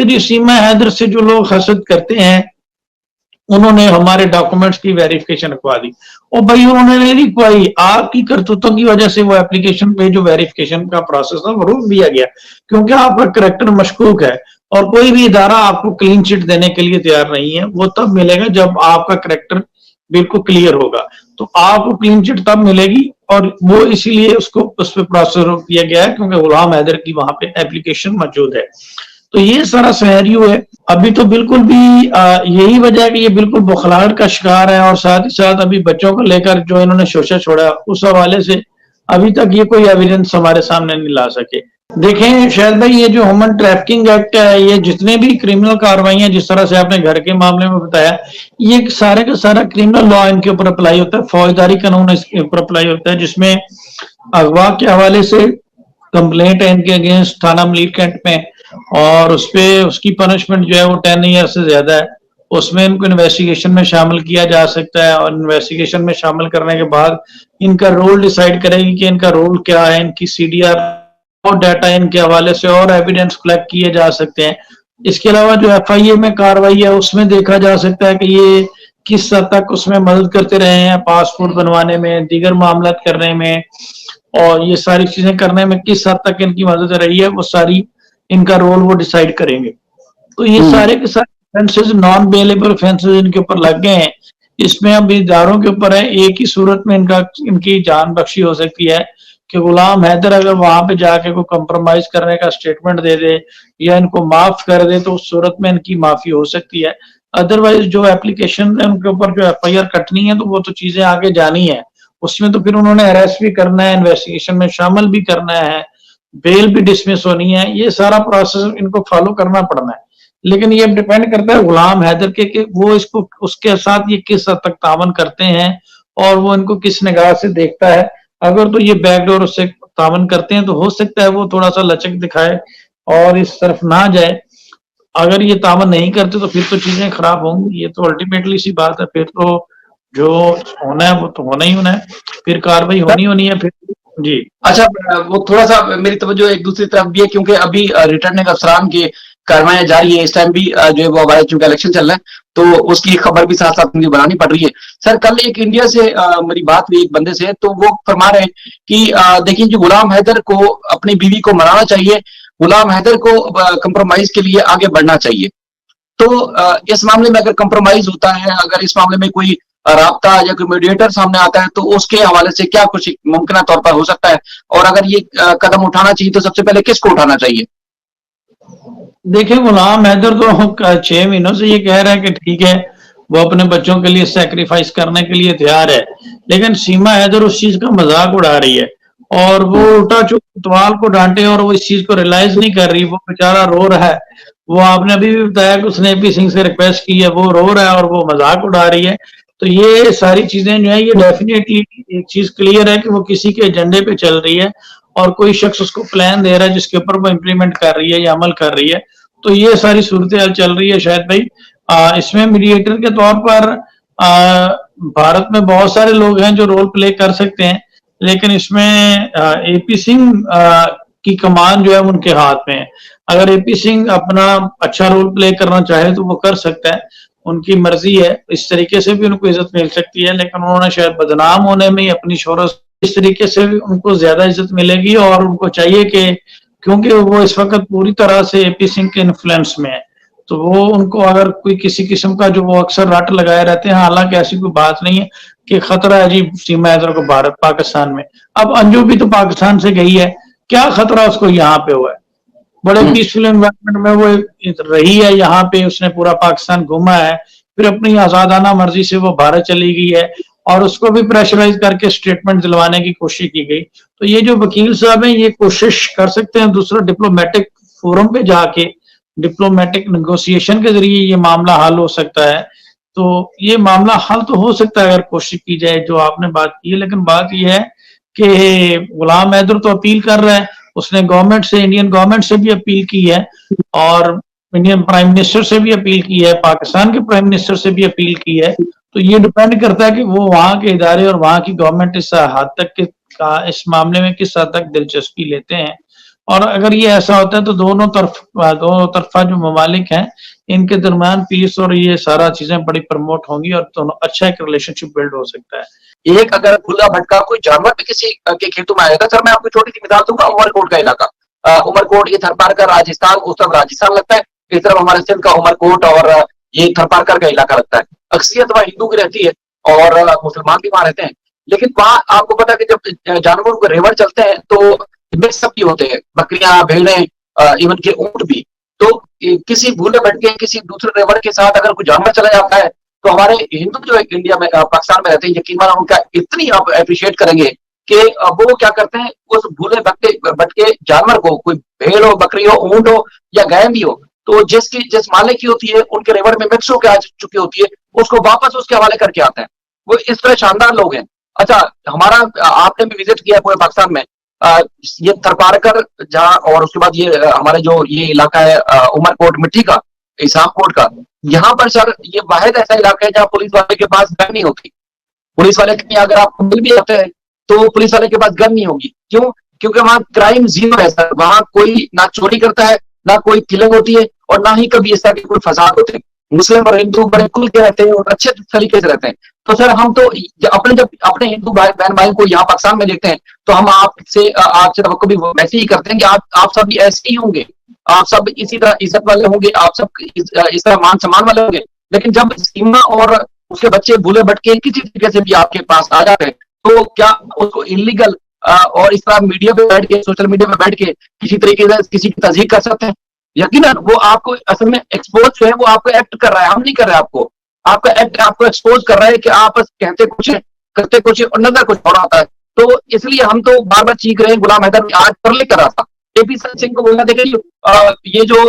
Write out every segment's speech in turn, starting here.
کہ جی سیما حیدر سے جو لوگ حسد کرتے ہیں انہوں نے ہمارے ڈاکومنٹس کی ویریفیکیشن رکھوا دی، اور بھائی انہوں نے نہیں رکھوائی، آپ کی کرتوتوں کی وجہ سے وہ اپلیکیشن پہ جو ویریفیکیشن کا پروسیس تھا وہ روک دیا گیا، کیونکہ آپ کا کریکٹر مشکوک ہے، اور کوئی بھی ادارہ آپ کو کلین چٹ دینے کے لیے تیار نہیں ہے، وہ تب ملے گا جب آپ کا کریکٹر بالکل کلیئر ہوگا، تو آپ کو کلین چٹ تب ملے گی، اور وہ اسی لیے اس پہ پروسیس روک دیا گیا ہے کیونکہ غلام حیدر کی وہاں پہ اپلیکیشن موجود ہے۔ تو یہ سارا سینیریو ہے، ابھی تو بالکل بھی یہی وجہ ہے کہ یہ بالکل بوکھلاہٹ کا شکار ہے، اور ساتھ ہی ساتھ ابھی بچوں کو لے کر جو انہوں نے شوشہ چھوڑا اس حوالے سے ابھی تک یہ کوئی ایویڈنس ہمارے سامنے نہیں لا سکے۔ دیکھیں شاید بھائی، یہ جو ہیومن ٹریفکنگ ایکٹ ہے، یہ جتنے بھی کرمنل کارروائیاں جس طرح سے آپ نے گھر کے معاملے میں بتایا، یہ سارے کا سارا کرمنل لا ان کے اوپر اپلائی ہوتا ہے، فوجداری قانون اس کے اوپر اپلائی ہوتا ہے، جس میں اغوا کے حوالے سے کمپلینٹ ہے ان کے اگینسٹ تھانہ ملیر کینٹ میں، اور اس پہ اس کی پنشمنٹ جو ہے وہ 10 ایئر سے زیادہ ہے، اس میں ان کو انویسٹیگیشن میں شامل کیا جا سکتا ہے، اور انویسٹیگیشن میں شامل کرنے کے بعد ان کا رول ڈیسائیڈ کرے گی کہ ان کا رول کیا ہے، ان کی سی ڈی آر اور ڈیٹا ان کے حوالے سے اور ایویڈنس کلیکٹ کیے جا سکتے ہیں۔ اس کے علاوہ جو ایف آئی اے میں کاروائی ہے اس میں دیکھا جا سکتا ہے کہ یہ کس حد تک اس میں مدد کرتے رہے ہیں، پاسپورٹ بنوانے میں، دیگر معاملات کرنے میں، اور یہ ساری چیزیں کرنے میں کس حد تک ان کی مدد رہی ہے، وہ ساری ان کا رول وہ ڈیسائیڈ کریں گے۔ تو یہ سارے کے سارے offenses نان بیلیبل offenses ان کے اوپر لگ گئے ہیں، اس میں اب اداروں کے اوپر ہے، ایک ہی صورت میں ان کی جان بخشی ہو سکتی ہے کہ غلام حیدر اگر وہاں پہ جا کے کوئی کمپرومائز کرنے کا سٹیٹمنٹ دے دے یا ان کو معاف کر دے تو اس صورت میں ان کی معافی ہو سکتی ہے، ادروائز جو اپلیکیشن ہے ان کے اوپر جو ایف آئی آر کٹنی ہے تو وہ تو چیزیں آگے جانی ہے، اس میں تو پھر انہوں نے اریسٹ بھی کرنا ہے، انویسٹیگیشن میں شامل بھی کرنا ہے، بیل بھی ڈسمس ہونی ہے، یہ سارا پروسیس ان کو فالو کرنا پڑنا ہے۔ لیکن یہ ڈیپینڈ کرتا ہے غلام حیدر کے کہ وہ اس کے ساتھ یہ کس حد تک تعاون کرتے ہیں اور وہ ان کو کس نگاہ سے دیکھتا ہے۔ اگر تو یہ بیک ڈور اس سے تعاون کرتے ہیں تو ہو سکتا ہے وہ تھوڑا سا لچک دکھائے اور اس طرف نہ جائے، اگر یہ تعاون نہیں کرتے تو پھر تو چیزیں خراب ہوں گی، یہ تو الٹیمیٹلی سی بات ہے، پھر تو جو ہونا ہے وہ تو ہونا ہی ہونا ہے، پھر کاروائی ہونی ہے پھر۔ جی اچھا، وہ تھوڑا سا میری توجہ ایک دوسری طرف بھی ہے، کیونکہ ابھی ریٹرننگ افسران کی کاروائیاں جاری ہیں، اس ٹائم بھی جو ہے وہ ہمارے چونکہ الیکشن چل رہا ہے تو اس کی خبر بھی ساتھ ساتھ مجھے بنانی پڑ رہی ہے۔ سر کل ایک انڈیا سے میری بات ہوئی ایک بندے سے، تو وہ فرما رہے ہیں کہ دیکھیں جو غلام حیدر کو اپنی بیوی کو منانا چاہیے، غلام حیدر کو کمپرومائز کے لیے آگے بڑھنا چاہیے، تو اس معاملے میں اگر کمپرومائز ہوتا ہے، اگر اس معاملے میں کوئی رابطہ یا کوئی میڈیٹر سامنے آتا ہے تو اس کے حوالے سے کیا کچھ ممکنہ طور پر ہو سکتا ہے، اور اگر یہ قدم اٹھانا چاہیے تو سب سے پہلے کس کو اٹھانا چاہیے؟ دیکھیں غلام حیدر تو 6 مہینوں سے یہ کہہ رہا ہے کہ ٹھیک ہے وہ اپنے بچوں کے لیے سیکریفائس کرنے کے لیے تیار ہے، لیکن سیما حیدر اس چیز کا مذاق اڑا رہی ہے، اور وہ الٹا چوال کو ڈانٹے اور وہ اس چیز کو ریلائز نہیں کر رہی، وہ بیچارہ رو رہا ہے، وہ آپ نے ابھی بھی بتایا کہ اس نے اے پی سنگھ سے ریکویسٹ کی ہے، وہ رو رہا ہے اور وہ مذاق اڑا رہی ہے۔ تو یہ ساری چیزیں جو ہیں یہ ڈیفینیٹلی ایک چیز کلیئر ہے کہ وہ کسی کے ایجنڈے پہ چل رہی ہے اور کوئی شخص اس کو پلان دے رہا ہے جس کے اوپر وہ امپلیمنٹ کر رہی ہے یا عمل کر رہی ہے، تو یہ ساری صورتحال چل رہی ہے۔ شاید بھائی اس میں میڈیٹر کے طور پر بھارت میں بہت سارے لوگ ہیں جو رول پلے کر سکتے ہیں، لیکن اس میں اے پی سنگھ کی کمان جو ہے ان کے ہاتھ میں ہے، اگر اے پی سنگھ اپنا اچھا رول پلے کرنا چاہے تو وہ کر سکتا ہے، ان کی مرضی ہے، اس طریقے سے بھی ان کو عزت مل سکتی ہے، لیکن انہوں نے شاید بدنام ہونے میں ہی اپنی شہرت اس طریقے سے ان کو زیادہ عزت ملے گی، اور ان کو چاہیے کہ کیونکہ وہ اس وقت پوری طرح سے اے پی سنگھ کے انفلوئنس میں ہے، تو وہ ان کو اگر کوئی کسی قسم کا جو وہ اکثر رٹ لگائے رہتے ہیں، حالانکہ ایسی کوئی بات نہیں ہے کہ خطرہ ہے جی سیما حیدر کو بھارت پاکستان میں، اب انجو بھی تو پاکستان سے گئی ہے، کیا خطرہ اس کو یہاں پہ ہوا ہے؟ بڑے پیسفل انوائرمنٹ میں وہ رہی ہے، یہاں پہ اس نے پورا پاکستان گھوما ہے، پھر اپنی آزادانہ مرضی سے وہ بھارت چلی گئی ہے، اور اس کو بھی پریشرائز کر کے سٹیٹمنٹ دلوانے کی کوشش کی گئی۔ تو یہ جو وکیل صاحب ہیں یہ کوشش کر سکتے ہیں دوسرا ڈپلومیٹک فورم پہ جا کے، ڈپلومیٹک نیگوسیشن کے ذریعے یہ معاملہ حل ہو سکتا ہے، تو یہ معاملہ حل تو ہو سکتا ہے اگر کوشش کی جائے جو آپ نے بات کی ہے، لیکن بات یہ ہے کہ غلام حیدر تو اپیل کر رہا ہے، اس نے گورنمنٹ سے، انڈین گورنمنٹ سے بھی اپیل کی ہے، اور انڈین پرائم منسٹر سے بھی اپیل کی ہے، پاکستان کے پرائم منسٹر سے بھی اپیل کی ہے، تو یہ ڈیپینڈ کرتا ہے کہ وہ وہاں کے ادارے اور وہاں کی گورنمنٹ اس حد تک اس معاملے میں کس حد تک دلچسپی لیتے ہیں۔ اور اگر یہ ایسا ہوتا ہے تو دونوں طرفہ جو ممالک ہیں ان کے درمیان پیس اور یہ سارا چیزیں بڑی پروموٹ ہوں گی اور دونوں اچھا ایک ریلیشن شپ بلڈ ہو سکتا ہے. ایک اگر کھلا بھٹکا کوئی جانور بھی کسی کے کھیتوں میں آیا تھا سر, میں آپ کو چھوٹی سی مثال دوں گا, عمر کوٹ کا علاقہ, عمر کوٹ یہ تھرپارکر راجستھان, اس طرف راجستھان لگتا ہے, اس طرف ہمارے سندھ کا عمر کوٹ اور یہ تھرپارکر کا علاقہ لگتا ہے. اکثریت وہاں ہندو کی رہتی ہے اور مسلمان بھی وہاں رہتے ہیں, لیکن وہاں آپ کو پتا کہ جب جانوروں کے ریوڑ چلتے ہیں تو مکس سب بھی ہوتے ہیں, بکریاں, بھیڑیں, ایون کے اونٹ بھی. تو کسی بھولے بھٹکے کسی دوسرے ریوڑ کے ساتھ اگر کوئی جانور چلا جاتا ہے تو ہمارے ہندو جو انڈیا میں پاکستان میں رہتے ہیں یقین مانا ان کا اتنی آپ اپریشیٹ کریں گے کہ وہ کیا کرتے ہیں اس بھولے بھٹکے جانور کو, کوئی بھیڑ ہو, بکری ہو, اونٹ ہو یا گائے بھی ہو, تو جس مالک کی ہوتی ہے ان کے ریوڑ میں مکس ہو کے آ چکی ہوتی ہے, اس کو واپس اس کے حوالے کر کے آتے ہیں. وہ اس طرح شاندار لوگ ہیں. اچھا, ہمارا آپ نے بھی وزٹ کیا پورے پاکستان میں, یہ تھرپارکر جہاں, اور اس کے بعد یہ ہمارے جو یہ علاقہ ہے عمر کوٹ مٹی کا, اسام کوٹ کا, یہاں پر سر یہ واحد ایسا علاقہ ہے جہاں پولیس والے کے پاس گن نہیں ہوتی. پولیس والے کے اگر آپ کو مل بھی آتے ہیں تو پولیس والے کے پاس گن نہیں ہوگی. کیوں؟ کیونکہ وہاں کرائم زیرو ہے سر. وہاں کوئی نہ چوری کرتا ہے, نہ کوئی کلنگ ہوتی ہے, اور نہ ہی کبھی اس طرح کے کوئی فساد ہوتے ہیں. مسلم اور ہندو بڑے کھل کے رہتے ہیں اور اچھے طریقے سے رہتے ہیں. تو سر ہم تو جب اپنے ہندو بہن بھائی کو یہاں پاکستان میں دیکھتے ہیں تو ہم آپ سے توقع بھی ویسے ہی کرتے ہیں کہ آپ سب بھی ایسے ہی ہوں گے, آپ سب اسی طرح عزت والے ہوں گے, آپ سب اس طرح مان سمان والے ہوں گے. لیکن جب سیما اور اس کے بچے بھولے بھٹکے کسی طریقے سے بھی آپ کے پاس آ جاتے ہیں تو کیا اس کو انلیگل اور اس طرح میڈیا پہ بیٹھ کے, سوشل میڈیا پہ بیٹھ کے کسی طریقے سے کسی کی تصدیق کر سکتے ہیں؟ یقیناً وہ آپ کو اصل میں ایکسپوز جو ہے وہ آپ کو ایکٹ کر رہا ہے, ہم نہیں کر رہے. آپ کا ایکٹ آپ کو ایکسپوز کر رہا ہے کہ آپ کہتے کچھ ہیں, کرتے کچھ ہیں اور نظر کچھ اور آتا ہے. تو اس لیے ہم تو بار بار چیخ رہے ہیں. غلام حیدر آج پر لے کر رہا تھا اے پی سنگھ کو بولنا, دیکھیں یہ جو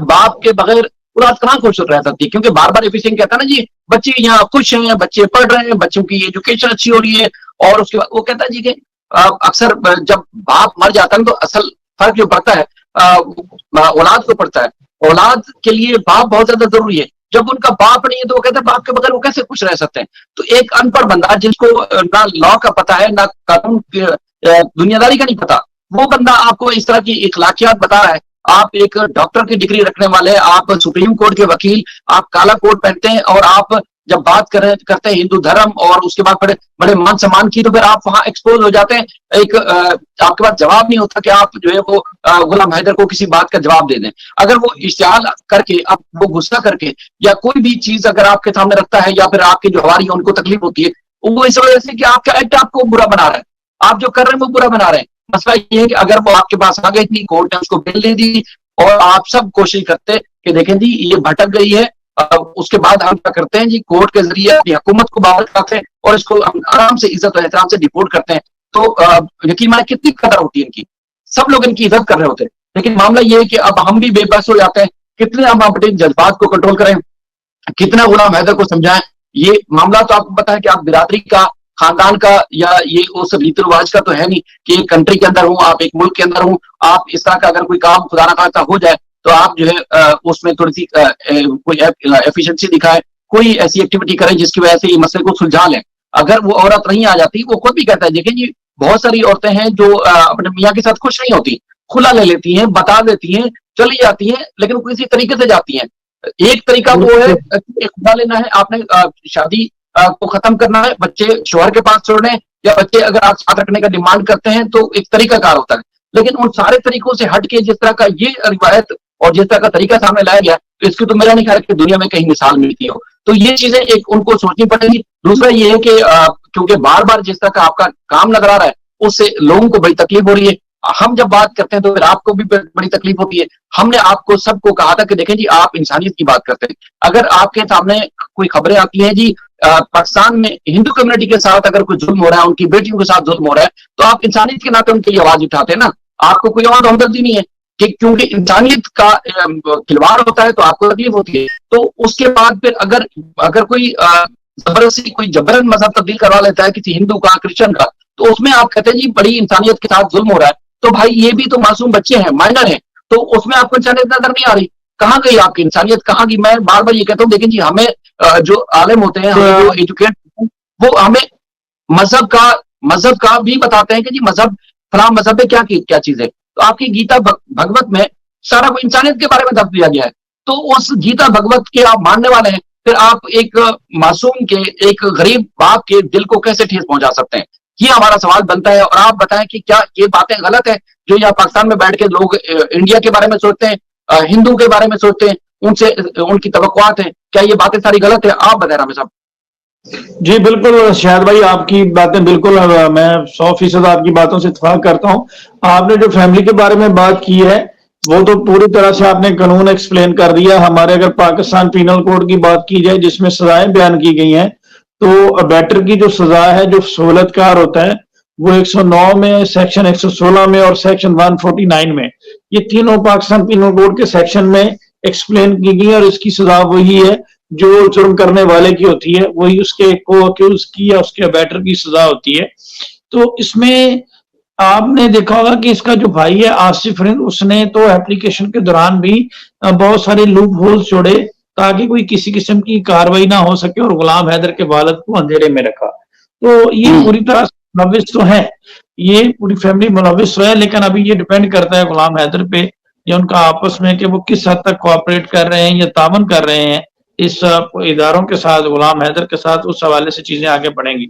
باپ کے بغیر اولاد کہاں خوش رہ سکتی ہے, کیونکہ بار بار اے پی سنگھ کہتا ہے نا جی بچے یہاں خوش ہیں, بچے پڑھ رہے ہیں, بچوں کی ایجوکیشن اچھی ہو رہی ہے, اور اس کے بعد وہ کہتا ہے جی کہ اکثر جب باپ مر جاتا ہے تو اصل فرق جو پڑتا ہے اولاد کو پڑتا ہے. اولاد کے لیے باپ بہت زیادہ ضروری ہے. جب ان کا باپ نہیں ہے تو وہ کہتے ہیں باپ کے بغیر وہ کیسے خوش رہ سکتے ہیں. تو ایک ان پڑھ بندہ جس کو نہ لا کا پتا ہے, نہ قانون دنیا داری کا نہیں پتا, وہ بندہ آپ کو اس طرح کی اخلاقیات بتا رہا ہے. آپ ایک ڈاکٹر کی ڈگری رکھنے والے, آپ سپریم کورٹ کے وکیل, آپ کالا کوٹ پہنتے ہیں, اور آپ جب بات کرتے ہیں ہندو دھرم اور اس کے بعد بڑے مان سمان کی, تو پھر آپ وہاں ایکسپوز ہو جاتے ہیں. ایک آپ کے پاس جواب نہیں ہوتا کہ آپ جو ہے وہ غلام حیدر کو کسی بات کا جواب دے دیں. اگر وہ اشتعال کر کے, اب وہ غصہ کر کے, یا کوئی بھی چیز اگر آپ کے سامنے رکھتا ہے, یا پھر آپ کے جو ہواری ہیں ان کو تکلیف ہوتی ہے, وہ اس وجہ سے کہ آپ کا ایکٹ آپ کو برا بنا رہا ہے, آپ جو کر رہے ہیں وہ برا بنا رہے ہیں. مسئلہ یہ ہے کہ اگر وہ آپ کے پاس آ گئی تھی, کورٹ نے اس کو بیل دے دی, اور آپ سب کوشش کرتے کہ دیکھیں جی یہ بھٹک گئی ہے, اس کے بعد ہم کیا کرتے ہیں جی کورٹ کے ذریعے اپنی حکومت کو باہر کرتے ہیں اور اس کو آرام سے عزت و احترام سے ڈپورٹ کرتے ہیں. تو یقین مانے کتنی قدر ہوتی ہے ان کی, سب لوگ ان کی عزت کر رہے ہوتے ہیں. لیکن معاملہ یہ ہے کہ اب ہم بھی بے بس ہو جاتے ہیں. کتنے ہم اپنے جذبات کو کنٹرول کریں, کتنا غلام حیدر کو سمجھائیں. یہ معاملہ تو آپ کو پتا ہے کہ آپ برادری کا, خاندان کا, یا یہ اس ریت رواج کا تو ہے نہیں کہ ایک کنٹری کے اندر ہوں, آپ ایک ملک کے اندر ہوں, آپ اس طرح کا اگر کوئی کام خدا نہ خواستہ ہو جائے تو آپ جو ہے اس میں تھوڑی سی کوئی ایفیشنسی دکھائے, کوئی ایسی ایکٹیویٹی کریں جس کی وجہ سے یہ مسئلے کو سلجھا لیں. اگر وہ عورت نہیں آ جاتی, وہ خود بھی کہتا ہے دیکھیں جی بہت ساری عورتیں ہیں جو اپنے میاں کے ساتھ خوش نہیں ہوتی, کھلا لے لیتی ہیں, بتا دیتی ہیں, چلی جاتی ہیں, لیکن کسی طریقے سے جاتی ہیں. ایک طریقہ وہ ہے خدا لینا ہے, آپ نے شادی کو ختم کرنا ہے, بچے شوہر کے پاس چھوڑنے, یا بچے اگر آپ ساتھ رکھنے کا ڈیمانڈ کرتے ہیں تو ایک طریقہ کار ہوتا ہے. لیکن ان سارے طریقوں سے ہٹ کے جس طرح کا یہ روایت اور جس طرح کا طریقہ سامنے لایا گیا, اس کی تو میرا نہیں خیال کہ دنیا میں کہیں مثال ملتی ہو. تو یہ چیزیں ایک ان کو سوچنی پڑے گی. دوسرا یہ ہے کہ کیونکہ بار بار جس طرح کا آپ کا کام نظر آ رہا ہے اس سے لوگوں کو بڑی تکلیف ہو رہی ہے. ہم جب بات کرتے ہیں تو پھر آپ کو بھی بڑی تکلیف ہوتی ہے. ہم نے آپ کو سب کو کہا تھا کہ دیکھیں جی آپ انسانیت کی بات کرتے ہیں, اگر آپ کے سامنے کوئی خبریں آتی ہیں جی پاکستان میں ہندو کمیونٹی کے ساتھ اگر کوئی ظلم ہو رہا ہے, ان کی بیٹیوں کے ساتھ ظلم ہو رہا ہے, تو آپ انسانیت کے ناطے ان کے لیے آواز اٹھاتے ہیں نا. آپ کو کوئی اور ہمدردی نہیں ہے کہ کیونکہ انسانیت کا کھلواڑ ہوتا ہے تو آپ کو تکلیف ہوتی ہے. تو اس کے بعد پھر اگر کوئی زبردستی کوئی جبرن مذہب تبدیل کروا لیتا ہے کسی ہندو کا, کرسچن کا, تو اس میں آپ کہتے ہیں جی بڑی انسانیت کے ساتھ ظلم ہو رہا ہے. تو بھائی یہ بھی تو معصوم بچے ہیں, مائنر ہیں, تو اس میں آپ کو انسانیت نظر نہیں آ رہی. کہاں گئی آپ کی انسانیت, کہاں گئی؟ میں بار بار یہ کہتا ہوں دیکھیں جی ہمیں جو عالم ہوتے ہیں, ہمیں جو ایجوکیٹ, وہ ہمیں مذہب کا بھی بتاتے ہیں کہ جی مذہب فلاں مذہب میں کیا چیز ہے. تو آپ کی گیتا بھگوت میں سارا کو انسانیت کے بارے میں دب دیا گیا ہے. تو اس گیتا بھگوت کے آپ ماننے والے ہیں, پھر آپ ایک معصوم کے, ایک غریب باپ کے دل کو کیسے ٹھیس پہنچا سکتے ہیں؟ یہ ہمارا سوال بنتا ہے. اور آپ بتائیں کہ کیا یہ باتیں غلط ہیں جو یہاں پاکستان میں بیٹھ کے لوگ انڈیا کے بارے میں سوچتے ہیں, ہندو کے بارے میں سوچتے ہیں, ان سے ان کی توقعات ہیں, کیا یہ باتیں ساری غلط ہیں؟ آپ بتائیں رامے صاحب. جی بالکل شاہد بھائی, آپ کی باتیں بالکل, میں 100% آپ کی باتوں سے اتفاق کرتا ہوں. آپ نے جو فیملی کے بارے میں بات کی ہے وہ تو پوری طرح سے آپ نے قانون ایکسپلین کر دیا. ہمارے اگر پاکستان پینل کوڈ کی بات کی جائے جس میں سزائیں بیان کی گئی ہیں, تو بیٹر کی جو سزا ہے, جو سہولت کار ہوتا ہے, وہ 109 میں, سیکشن 116 میں اور سیکشن 149 میں, یہ تینوں پاکستان پینل کوڈ کے سیکشن میں ایکسپلین کی گئی. اور اس کی سزا وہی ہے جو جرم کرنے والے کی ہوتی ہے, وہی اس کے کو اکیوز کی یا اس کے بیٹر کی سزا ہوتی ہے. تو اس میں آپ نے دیکھا ہوگا کہ اس کا جو بھائی ہے آصف رند, اس نے تو ایپلیکیشن کے دوران بھی بہت سارے لوپ ہولز چھوڑے تاکہ کوئی کسی قسم کی کاروائی نہ ہو سکے, اور غلام حیدر کے والد کو اندھیرے میں رکھا. تو یہ پوری طرح ملوث تو ہے, یہ پوری فیملی ملوث ہے, لیکن ابھی یہ ڈیپینڈ کرتا ہے غلام حیدر پہ یا ان کا آپس میں کہ وہ کس حد تک کوآپریٹ کر رہے ہیں یا تعاون کر رہے ہیں اس اداروں کے ساتھ, غلام حیدر کے ساتھ. اس حوالے سے چیزیں آگے بڑھیں گی.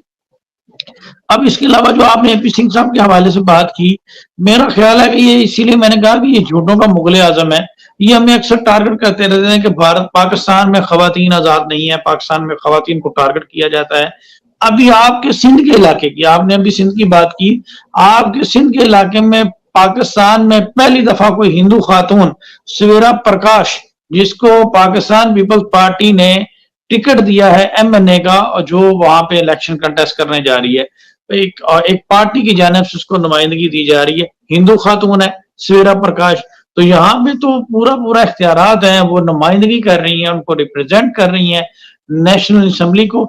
اب اس کے علاوہ جو آپ نے اے پی سنگھ صاحب کے حوالے سے بات کی, میرا خیال ہے کہ یہ اسی لیے میں نے کہا کہ یہ جھوٹوں کا مغل اعظم ہے. یہ ہمیں اکثر ٹارگٹ کرتے رہتے ہیں کہ پاکستان میں خواتین آزاد نہیں ہے, پاکستان میں خواتین کو ٹارگٹ کیا جاتا ہے. ابھی آپ کے سندھ کے علاقے کی, آپ نے ابھی سندھ کی بات کی, آپ کے سندھ کے علاقے میں پاکستان میں پہلی دفعہ کوئی ہندو خاتون سویرا پرکاش, جس کو پاکستان پیپلز پارٹی نے ٹکٹ دیا ہے MNA کا, جو وہاں پہ الیکشن کنٹیسٹ کرنے جا رہی ہے, ایک پارٹی کی جانب سے اس کو نمائندگی دی جا رہی ہے, ہندو خاتون ہے سویرا پرکاش. تو یہاں پہ تو پورا اختیارات ہیں, وہ نمائندگی کر رہی ہیں, ان کو ریپرزینٹ کر رہی ہیں نیشنل اسمبلی کو.